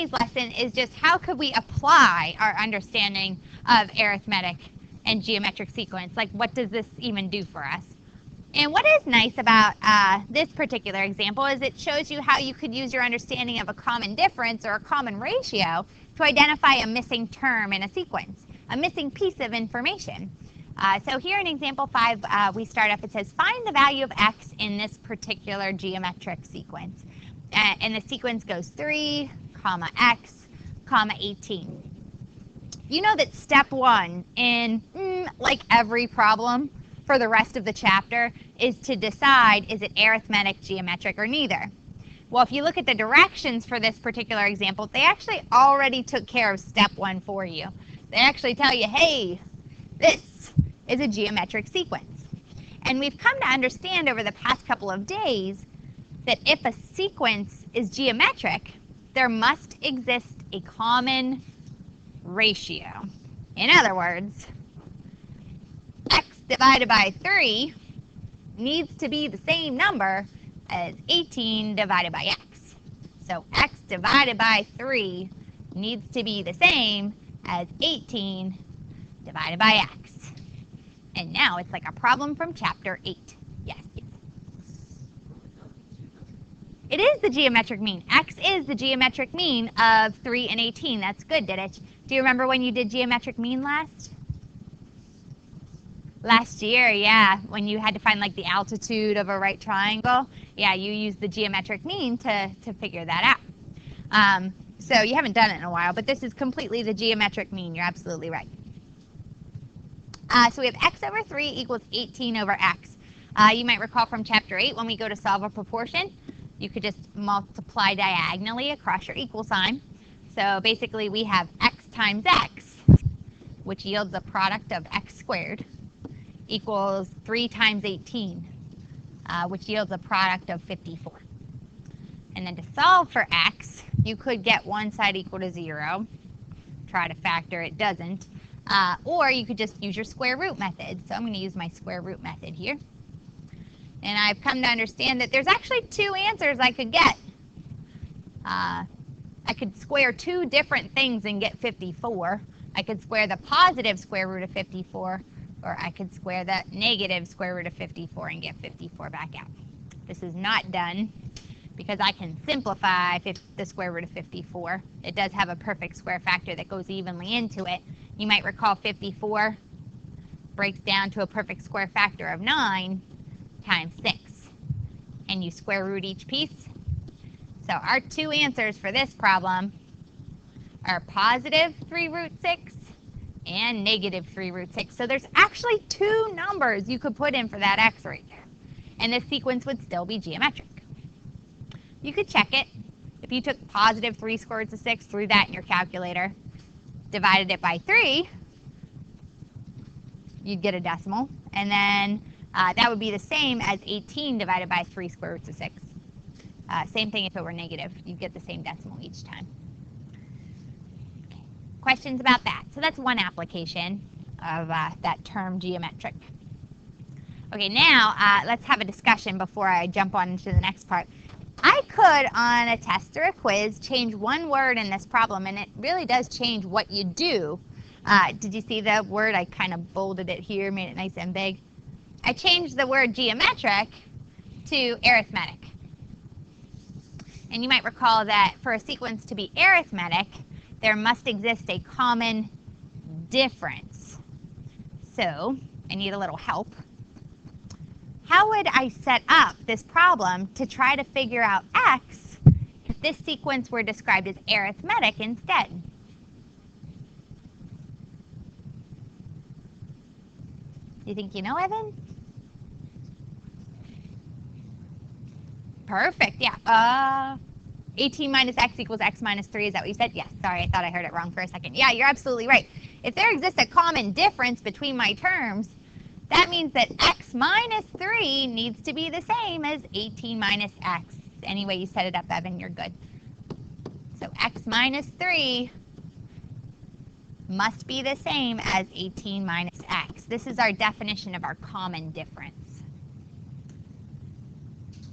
Today's lesson is just how could we apply our understanding of arithmetic and geometric sequence? Like, what does this even do for us? And what is nice about this particular example is it shows you how you could use your understanding of a common difference or a common ratio to identify a missing term in a sequence, a missing piece of information. So here in example 5, we start up, it says find the value of x in this particular geometric sequence. And the sequence goes 3, comma x, comma 18. You know that step 1 in like every problem for the rest of the chapter is to decide, is it arithmetic, geometric, or neither? Well, if you look at the directions for this particular example, they actually already took care of step 1 for you. They actually tell you, hey, this is a geometric sequence. And we've come to understand over the past couple of days that if a sequence is geometric, there must exist a common ratio. In other words, x divided by 3 needs to be the same number as 18 divided by x. So x divided by 3 needs to be the same as 18 divided by x. And now it's like a problem from chapter 8. Yes. It is the geometric mean. X is the geometric mean of 3 and 18. That's good, Didich. Do you remember when you did geometric mean last? Last year, yeah, when you had to find like the altitude of a right triangle. Yeah, you used the geometric mean to figure that out. So you haven't done it in a while, but this is completely the geometric mean. You're absolutely right. So we have x over 3 equals 18 over x. You might recall from chapter 8 when we go to solve a proportion, you could just multiply diagonally across your equal sign. So basically we have x times x, which yields a product of x squared, equals 3 times 18, which yields a product of 54. And then to solve for x, you could get one side equal to 0, try to factor, it doesn't, or you could just use your square root method. So I'm going to use my square root method here. And I've come to understand that there's actually 2 answers I could get. I could square 2 different things and get 54. I could square the positive square root of 54, or I could square the negative square root of 54 and get 54 back out. This is not done because I can simplify the square root of 54. It does have a perfect square factor that goes evenly into it. You might recall 54 breaks down to a perfect square factor of 9 times 6. And you square root each piece. So our 2 answers for this problem are positive 3 root 6 and negative 3 root 6. So there's actually 2 numbers you could put in for that x right there. And this sequence would still be geometric. You could check it. If you took positive 3 square roots of 6, threw that in your calculator, divided it by 3, you'd get a decimal. And then that would be the same as 18 divided by 3 square roots of 6. Same thing if it were negative. You'd get the same decimal each time. Okay. Questions about that? So that's one application of that term geometric. Okay, now let's have a discussion before I jump on into the next part. I could, on a test or a quiz, change one word in this problem, and it really does change what you do. Did you see the word? I kind of bolded it here, made it nice and big. I changed the word geometric to arithmetic. And you might recall that for a sequence to be arithmetic, there must exist a common difference. So I need a little help. How would I set up this problem to try to figure out x if this sequence were described as arithmetic instead? Do you think you know, Evan? Perfect, yeah. 18 minus x equals x minus 3, is that what you said? Yes, sorry, I thought I heard it wrong for a second. Yeah, you're absolutely right. If there exists a common difference between my terms, that means that x minus 3 needs to be the same as 18 minus x. Any way you set it up, Evan, you're good. So x minus 3 must be the same as 18 minus x. This is our definition of our common difference.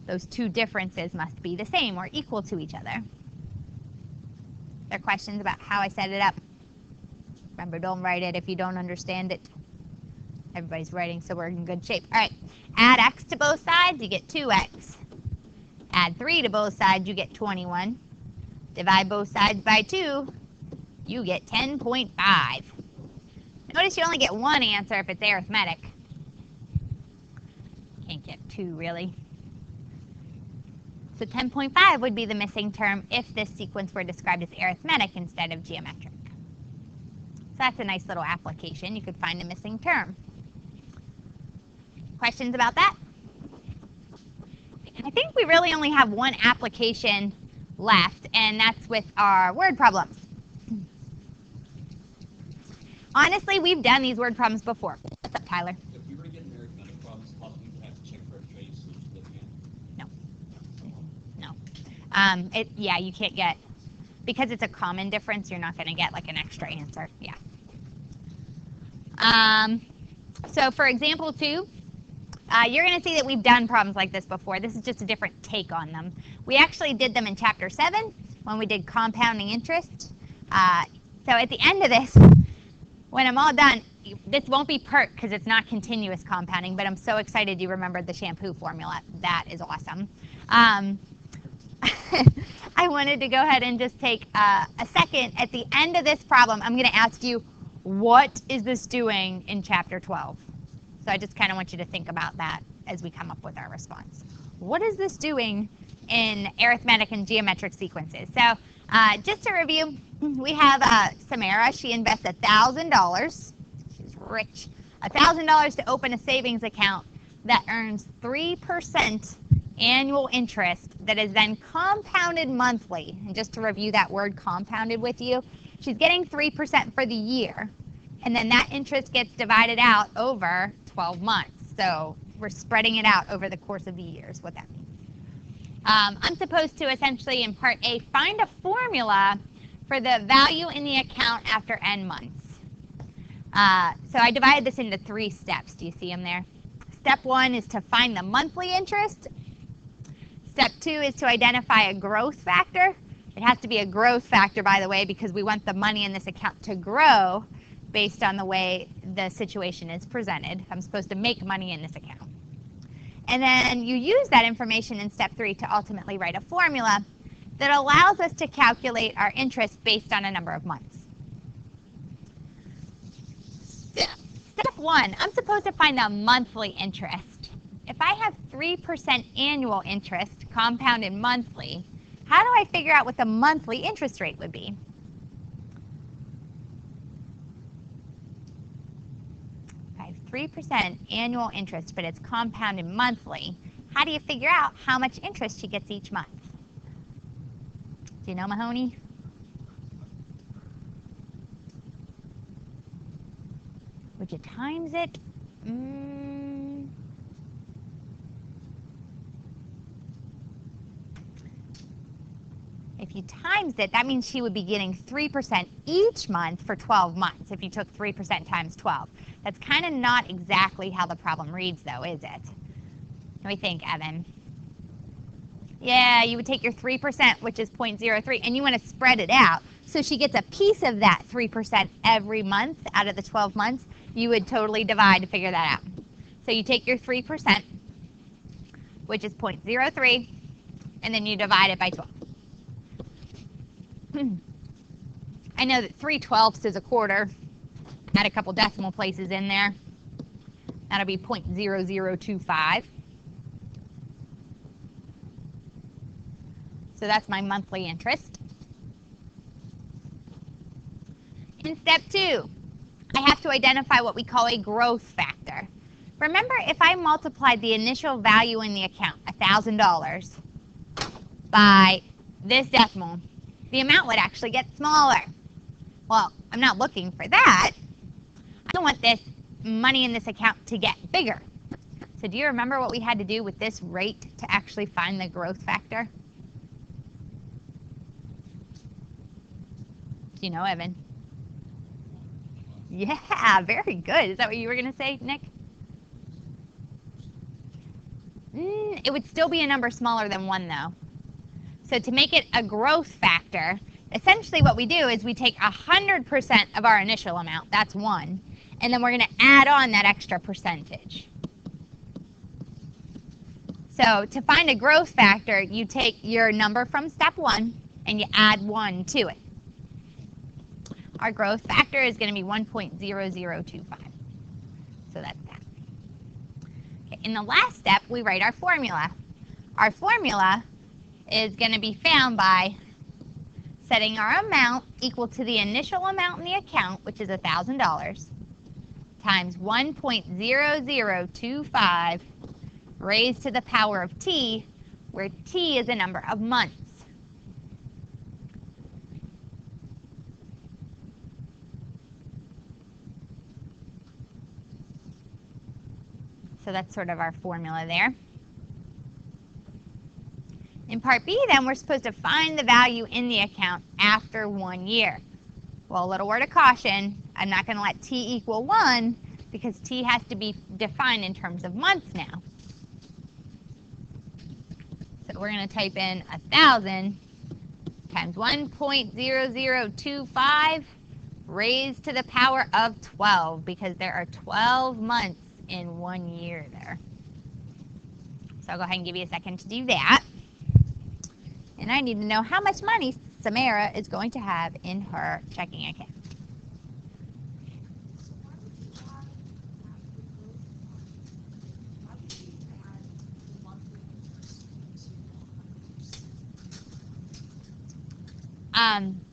Those 2 differences must be the same or equal to each other. other questions about how I set it up? Remember, don't write it if you don't understand it. Everybody's writing, so we're in good shape. All right, add x to both sides, you get 2x. Add 3 to both sides, you get 21. Divide both sides by 2, you get 10.5. Notice you only get one answer if it's arithmetic. Can't get 2, really. So 10.5 would be the missing term if this sequence were described as arithmetic instead of geometric. So that's a nice little application. You could find a missing term. Questions about that? I think we really only have one application left, and that's with our word problems. Honestly, we've done these word problems before. What's up, Tyler? If we were to get an arithmetic problem, it's possible to have to check for a trace looking at. No. Yeah, you can't get, because it's a common difference, you're not going to get like an extra answer. Yeah. So for example 2, you're going to see that we've done problems like this before. This is just a different take on them. We actually did them in Chapter 7 when we did compounding interest. So at the end of this, when I'm all done, this won't be PERT because it's not continuous compounding, but I'm so excited you remembered the shampoo formula. That is awesome. I wanted to go ahead and just take a second. At the end of this problem, I'm going to ask you, what is this doing in Chapter 12? So I just kind of want you to think about that as we come up with our response. What is this doing in arithmetic and geometric sequences? So just to review, we have Samara. She invests $1,000. She's rich. $1,000 to open a savings account that earns 3% annual interest that is then compounded monthly. And just to review that word compounded with you, she's getting 3% for the year. And then that interest gets divided out over 12 months. So we're spreading it out over the course of the years, what that means. I'm supposed to essentially, in part A, find a formula for the value in the account after n months. So I divided this into 3 steps. Do you see them there? Step 1 is to find the monthly interest. Step 2 is to identify a growth factor. It has to be a growth factor, by the way, because we want the money in this account to grow based on the way the situation is presented. I'm supposed to make money in this account. And then you use that information in step 3 to ultimately write a formula that allows us to calculate our interest based on a number of months. Step 1, I'm supposed to find the monthly interest. If I have 3% annual interest compounded monthly, how do I figure out what the monthly interest rate would be? I have 3% annual interest, but it's compounded monthly. How do you figure out how much interest she gets each month? Do you know, Mahoney? Would you times it? If you times it, that means she would be getting 3% each month for 12 months if you took 3% times 12. That's kind of not exactly how the problem reads, though, is it? What do you think, Evan? Yeah, you would take your 3%, which is 0.03, and you want to spread it out. So she gets a piece of that 3% every month out of the 12 months. You would totally divide to figure that out. So you take your 3%, which is 0.03, and then you divide it by 12. I know that 3/12 is a quarter. Add a couple decimal places in there. That'll be 0.0025. So that's my monthly interest. In step 2, I have to identify what we call a growth factor. Remember, if I multiplied the initial value in the account, $1,000, by this decimal, the amount would actually get smaller. Well, I'm not looking for that. I want this money in this account to get bigger. So do you remember what we had to do with this rate to actually find the growth factor? Do you know, Evan? Yeah, very good. Is that what you were going to say, Nick? It would still be a number smaller than 1, though. So to make it a growth factor, essentially what we do is we take 100% of our initial amount, that's 1, and then we're going to add on that extra percentage. So to find a growth factor, you take your number from step 1 and you add 1 to it. Our growth factor is going to be 1.0025. So that's that. Okay, in the last step, we write our formula. Our formula is going to be found by setting our amount equal to the initial amount in the account, which is $1,000, times 1.0025 raised to the power of t, where t is a number of months. So that's sort of our formula there. In part B, then, we're supposed to find the value in the account after 1 year. Well, a little word of caution, I'm not going to let t equal 1 because t has to be defined in terms of months now. So we're going to type in 1,000 times 1.0025 raised to the power of 12 because there are 12 months in 1 year there. So I'll go ahead and give you a second to do that. And I need to know how much money Samara is going to have in her checking account.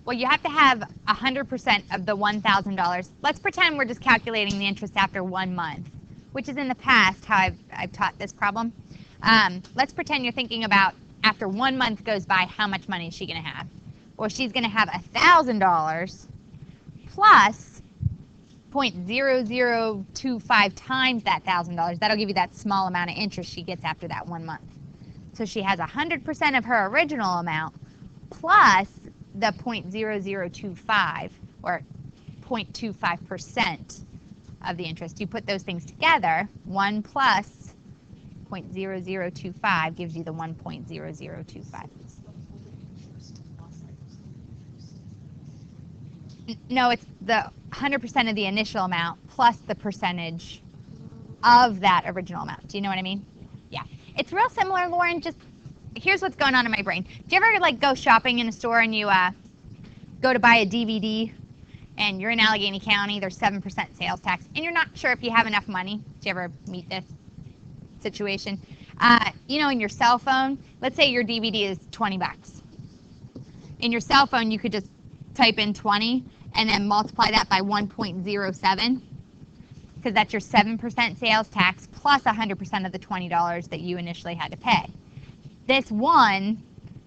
Well, you have to have 100% of the $1,000. Let's pretend we're just calculating the interest after 1 month, which is in the past how I've taught this problem. Let's pretend you're thinking about after 1 month goes by, how much money is she going to have? Well, she's going to have $1,000 plus 0.0025 times that $1,000. That'll give you that small amount of interest she gets after that 1 month. So she has 100% of her original amount plus the 0.0025 or 0.25% of the interest. You put those things together, 1 plus 0.0025 gives you the 1.0025. No, it's the 100% of the initial amount plus the percentage of that original amount. Do you know what I mean? Yeah. It's real similar, Lauren. Just here's what's going on in my brain. Do you ever like go shopping in a store and you go to buy a DVD and you're in Allegheny County, there's 7% sales tax, and you're not sure if you have enough money? Do you ever meet this situation? You know, in your cell phone, let's say your DVD is 20 bucks. In your cell phone, you could just type in 20 and then multiply that by 1.07 because that's your 7% sales tax plus 100% of the $20 that you initially had to pay. This 1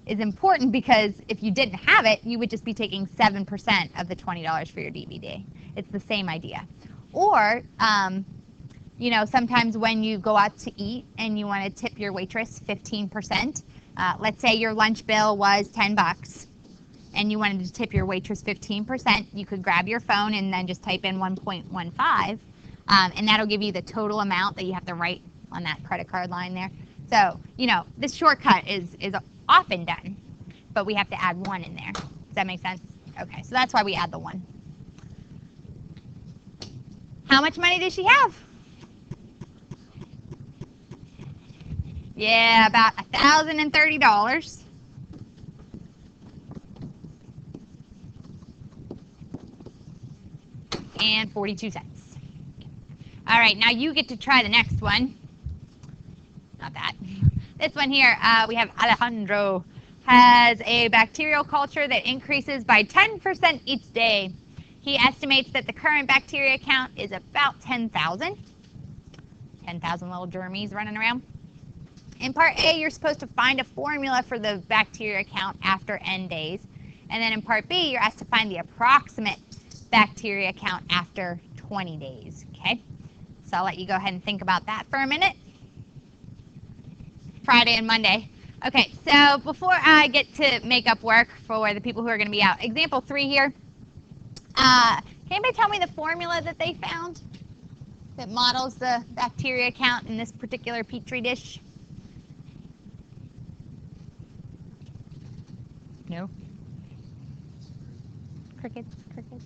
is important because if you didn't have it, you would just be taking 7% of the $20 for your DVD. It's the same idea. Or, you know, sometimes when you go out to eat and you want to tip your waitress 15%, let's say your lunch bill was 10 bucks and you wanted to tip your waitress 15%, you could grab your phone and then just type in 1.15, and that'll give you the total amount that you have to write on that credit card line there. So, you know, this shortcut is often done, but we have to add 1 in there. Does that make sense? Okay, so that's why we add the 1. How much money does she have? Yeah, about $1,030. And 42 cents. All right, now you get to try the next one. Not that. This one here, we have Alejandro has a bacterial culture that increases by 10% each day. He estimates that the current bacteria count is about 10,000. 10,000 little germies running around. In part A, you're supposed to find a formula for the bacteria count after n days. And then in part B, you're asked to find the approximate bacteria count after 20 days. Okay? So I'll let you go ahead and think about that for a minute. Friday and Monday. Okay, so before I get to make up work for the people who are going to be out, example 3 here. Can anybody tell me the formula that they found that models the bacteria count in this particular Petri dish? No? Crickets, crickets.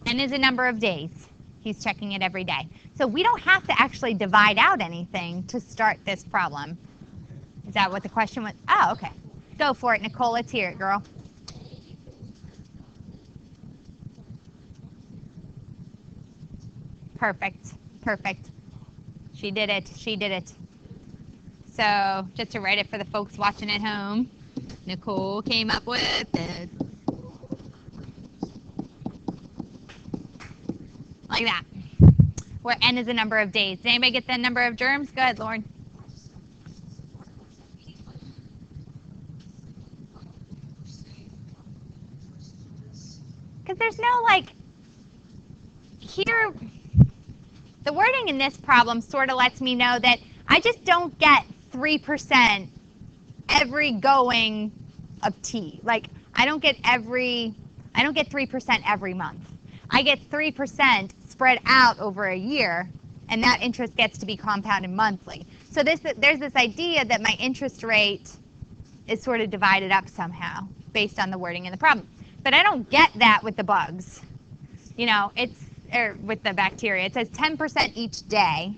N is a number of days. He's checking it every day. So we don't have to actually divide out anything to start this problem. Is that what the question was? Oh, okay. Go for it, Nicole. Let's hear it, girl. Perfect. Perfect. She did it. She did it. So just to write it for the folks watching at home, Nicole came up with it. Like that. Where N is a number of days. Did anybody get the number of germs? Go ahead, Lauren. Because there's no, like, here, the wording in this problem sort of lets me know that I just don't get 3% every going of T. Like, I don't get 3% every month. I get 3% spread out over a year, and that interest gets to be compounded monthly. So there's this idea that my interest rate is sort of divided up somehow based on the wording in the problem. But I don't get that with the bugs. You know, with the bacteria. It says 10% each day,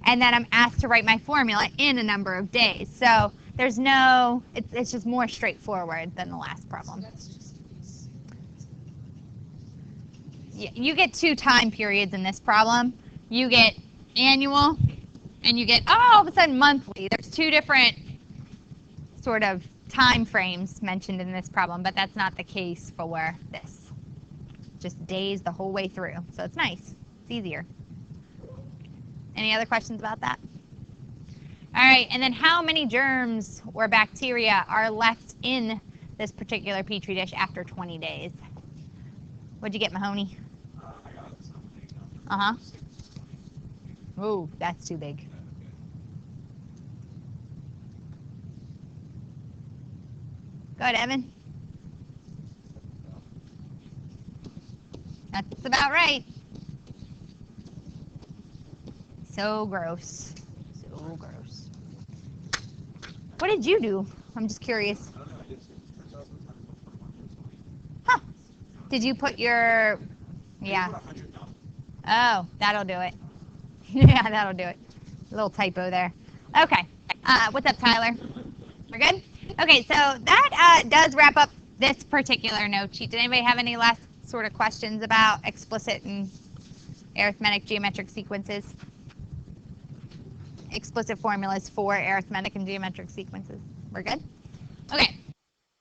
and then I'm asked to write my formula in a number of days. So there's no, it's just more straightforward than the last problem. You get 2 time periods in this problem. You get annual, and you get, all of a sudden, monthly. There's 2 different sort of time frames mentioned in this problem, but that's not the case for this. Just days the whole way through. So it's nice. It's easier. Any other questions about that? All right, and then how many germs or bacteria are left in this particular Petri dish after 20 days? What'd you get, Mahoney? Uh-huh. Oh, that's too big. Go ahead, Evan. That's about right. So gross. So gross. What did you do? I'm just curious. Huh. Did you put your... Yeah. Oh, that'll do it. Yeah, that'll do it. A little typo there. Okay. What's up, Tyler? We're good? Okay, so that does wrap up this particular note sheet. Did anybody have any last sort of questions about explicit and arithmetic geometric sequences? Explicit formulas for arithmetic and geometric sequences. We're good? Okay.